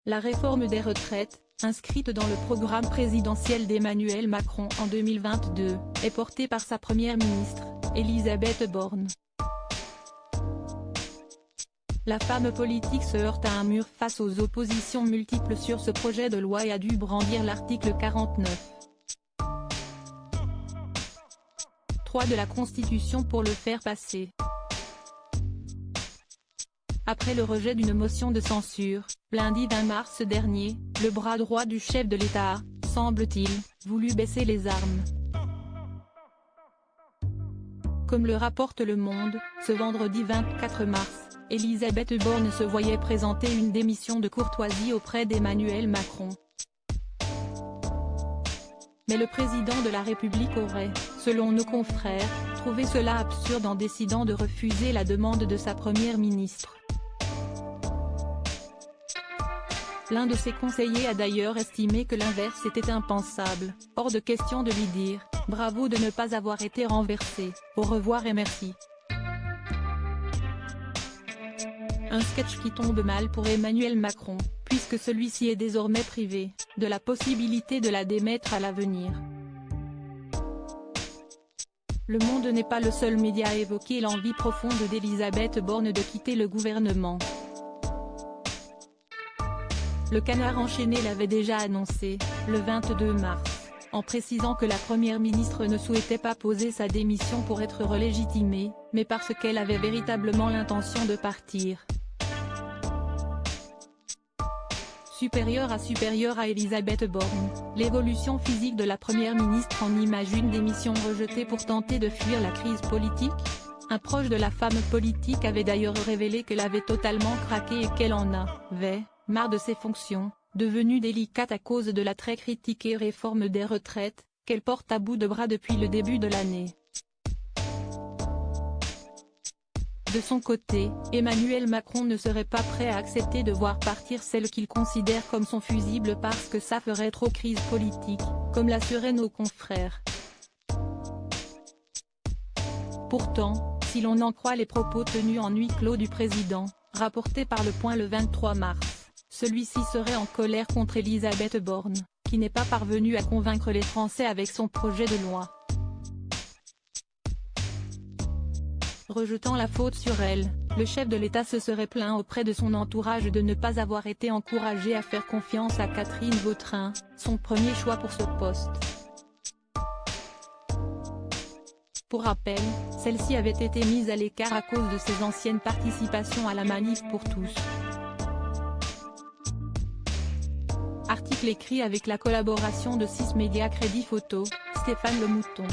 La réforme des retraites, inscrite dans le programme présidentiel d'Emmanuel Macron en 2022, est portée par sa première ministre, Elisabeth Borne. La femme politique se heurte à un mur face aux oppositions multiples sur ce projet de loi et a dû brandir l'article 49.3 de la Constitution pour le faire passer. Après le rejet d'une motion de censure, lundi 20 mars dernier, le bras droit du chef de l'État a, semble-t-il, voulu baisser les armes. Comme le rapporte Le Monde, ce vendredi 24 mars, Elisabeth Borne se voyait présenter une démission de courtoisie auprès d'Emmanuel Macron. Mais le président de la République aurait, selon nos confrères, trouvé cela absurde en décidant de refuser la demande de sa première ministre. L'un de ses conseillers a d'ailleurs estimé que l'inverse était impensable, hors de question de lui dire « Bravo de ne pas avoir été renversé, au revoir et merci ». Un sketch qui tombe mal pour Emmanuel Macron, puisque celui-ci est désormais privé de la possibilité de la démettre à l'avenir. Le Monde n'est pas le seul média à évoquer l'envie profonde d'Elisabeth Borne de quitter le gouvernement. Le Canard enchaîné l'avait déjà annoncé, le 22 mars, en précisant que la première ministre ne souhaitait pas poser sa démission pour être relégitimée, mais parce qu'elle avait véritablement l'intention de partir. Supérieure à Elisabeth Borne, l'évolution physique de la première ministre en image une démission rejetée pour tenter de fuir la crise politique. Un proche de la femme politique avait d'ailleurs révélé qu'elle avait totalement craqué et qu'elle en avait marre de ses fonctions, devenues délicates à cause de la très critiquée réforme des retraites, qu'elle porte à bout de bras depuis le début de l'année. De son côté, Emmanuel Macron ne serait pas prêt à accepter de voir partir celle qu'il considère comme son fusible parce que ça ferait trop crise politique, comme l'assuraient nos confrères. Pourtant, si l'on en croit les propos tenus en huis clos du président, rapportés par Le Point le 23 mars, celui-ci serait en colère contre Elisabeth Borne, qui n'est pas parvenue à convaincre les Français avec son projet de loi. Rejetant la faute sur elle, le chef de l'État se serait plaint auprès de son entourage de ne pas avoir été encouragé à faire confiance à Catherine Vautrin, son premier choix pour ce poste. Pour rappel, celle-ci avait été mise à l'écart à cause de ses anciennes participations à la Manif pour tous. Article écrit avec la collaboration de 6 médias Crédit Photo, Stéphane Le Mouton.